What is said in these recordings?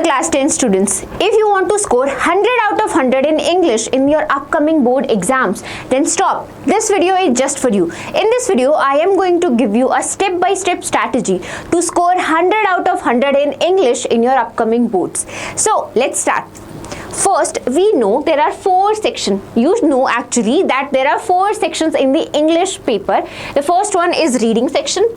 class 10 students, if you want to score 100 out of 100 in English in your upcoming board exams, then stop. This video is just for you. In this video, I am going to give you a step-by-step strategy to score 100 out of 100 in English in your upcoming boards. So, let's start. First, we know there are 4 sections. You know actually that there are 4 sections in the English paper. The first one is reading section,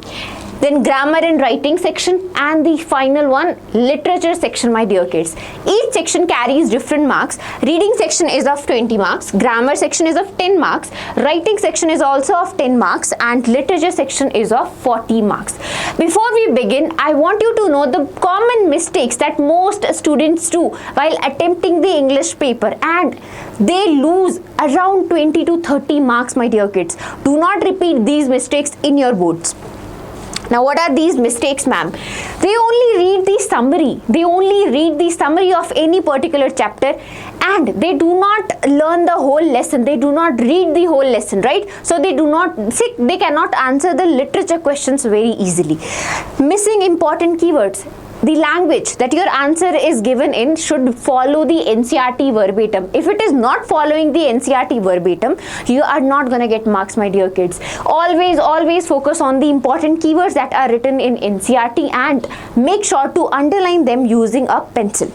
then grammar and writing section, and the final one, literature section, my dear kids. Each section carries different marks. Reading section is of 20 marks, grammar section is of 10 marks, writing section is also of 10 marks, and literature section is of 40 marks. Before we begin, I want you to know the common mistakes that most students do while attempting the English paper, and they lose around 20 to 30 marks, my dear kids. Do not repeat these mistakes in your boards. Now, what are these mistakes, ma'am? They only read the summary. They only read the summary of any particular chapter, and they do not learn the whole lesson. They do not read the whole lesson, right? So they cannot answer the literature questions very easily. Missing important keywords. The language that your answer is given in should follow the NCERT verbatim. If it is not following the NCERT verbatim, you are not going to get marks, my dear kids. Always focus on the important keywords that are written in NCERT and make sure to underline them using a pencil.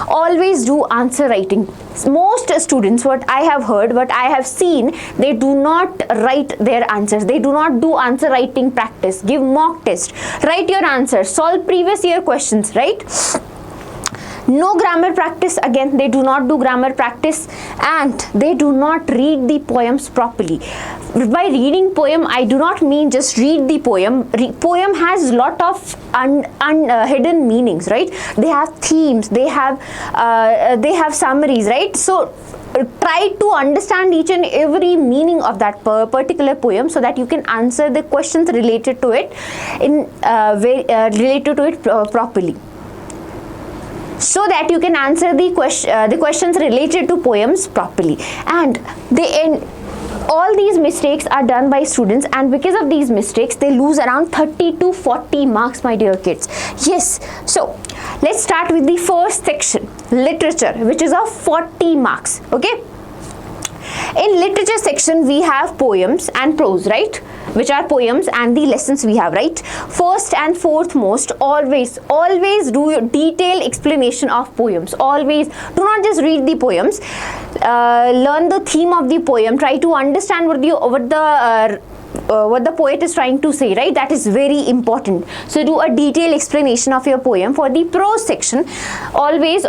Always do answer writing. Most students, what I have heard, what I have seen, they do not write their answers. They do not do answer writing practice. Give mock test. Write your answers. Solve previous year questions, right? No grammar practice. Again, they do not do grammar practice, and they do not read the poems properly. By reading poem, I do not mean just read the poem. Poem has lot of hidden meanings, right? They have themes, they have summaries, right? So try to understand each and every meaning of that particular poem so that you can answer the questions related to it properly. So that you can answer the questions related to poems properly. And all these mistakes are done by students, and because of these mistakes, they lose around 30 to 40 marks, my dear kids. Yes, so let's start with the first section, literature, which is of 40 marks. Okay. In literature section, we have poems and prose, right? Which are poems and the lessons we have, right? First and foremost, always do detailed explanation of poems. Always do not just read the poems. Learn the theme of the poem. Try to understand what the poet is trying to say, right? That is very important. So do a detailed explanation of your poem. For the prose section, always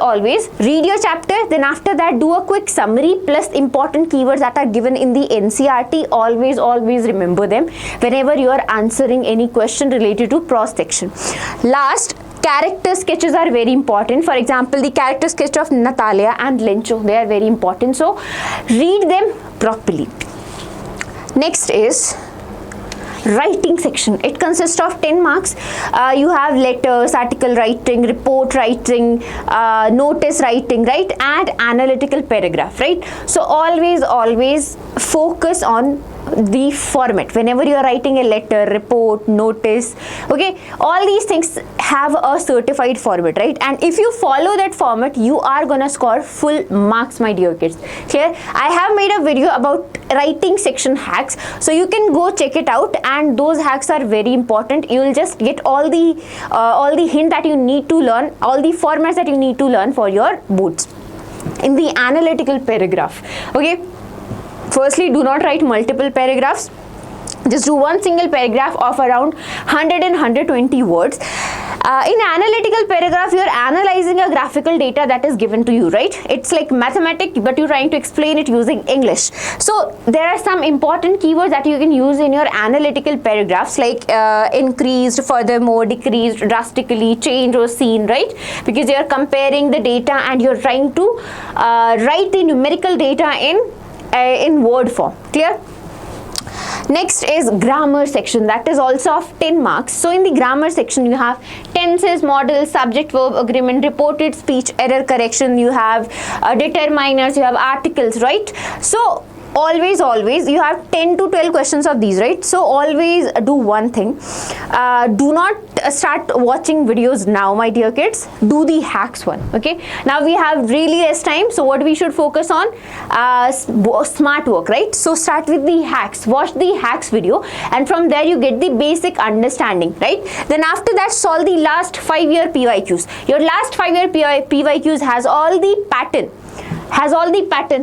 read your chapter, then after that do a quick summary plus important keywords that are given in the NCERT. Always remember them whenever you are answering any question related to prose section. Last, character sketches are very important. For example, the character sketch of Natalia and Lencho, they are very important. So read them properly. Next is writing section. It consists of 10 marks. You have letters, article writing, report writing, notice writing, right, and analytical paragraph, right? So always focus on the format whenever you are writing a letter, report, notice. Okay, all these things have a certified format, right? And if you follow that format, you are gonna score full marks, my dear kids. Clear? I have made a video about writing section hacks, so you can go check it out, and those hacks are very important. You will just get all the hint that you need to learn, all the formats that you need to learn for your boards. In the analytical paragraph, okay, firstly, do not write multiple paragraphs. Just do one single paragraph of around 100 and 120 words. In analytical paragraph, you are analyzing a graphical data that is given to you, right? It's like mathematics, but you're trying to explain it using English. So there are some important keywords that you can use in your analytical paragraphs, like increased, furthermore, decreased, drastically, change or seen, right? Because you're comparing the data and you're trying to write the numerical data in word form. Clear? Next is grammar section. That is also of 10 marks. So in the grammar section, you have tenses, models, subject, verb, agreement, reported speech, error correction. You have determiners, you have articles, right? So always you have 10 to 12 questions of these, right? So always do one thing. Do not start watching videos now, my dear kids. Do the hacks one. Okay, now we have really less time, so what we should focus on? Smart work, right? So start with the hacks. Watch the hacks video, and from there you get the basic understanding, right? Then after that, solve the last 5-year PYQs. Your last 5-year PYQs has all the pattern.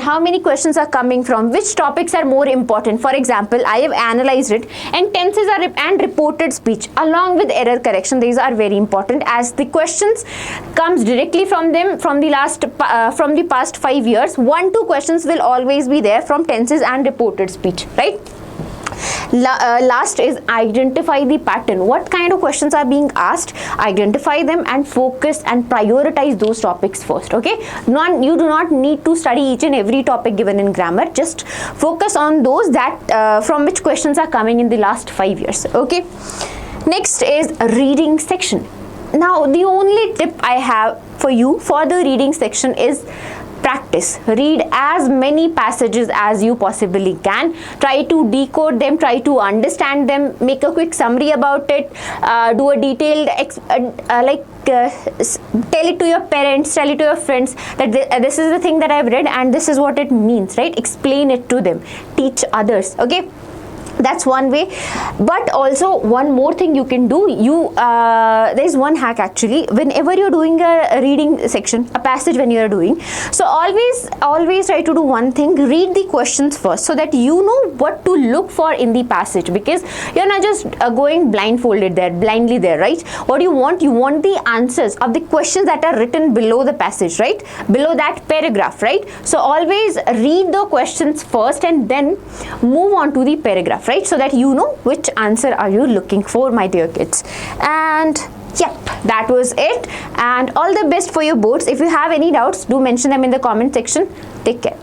How many questions are coming from, which topics are more important. For example, I have analyzed it, and tenses and reported speech along with error correction, these are very important, as the questions comes directly from them from the past 5 years. 1-2 questions will always be there from tenses and reported speech, right? Last is identify the pattern. What kind of questions are being asked? Identify them and focus and prioritize those topics first. Okay, you do not need to study each and every topic given in grammar. Just focus on those that from which questions are coming in the last 5 years. Okay, next is reading section. Now the only tip I have for you for the reading section is practice. Read as many passages as you possibly can. Try to decode them, try to understand them, make a quick summary about it, do a detailed tell it to your parents, tell it to your friends that this is the thing that I've read and this is what it means, right? Explain it to them, teach others. Okay, that's one way. But also one more thing you can do, there's one hack actually. Whenever you're doing a reading section, a passage when you're doing, so always try to do one thing: read the questions first, so that you know what to look for in the passage, because you're not just going blindly there, right? What you want the answers of the questions that are written below the passage, right? Below that paragraph, right? So always read the questions first and then move on to the paragraph, right? So that you know which answer are you looking for, my dear kids. And yep, that was it. And all the best for your boards. If you have any doubts, do mention them in the comment section. Take care.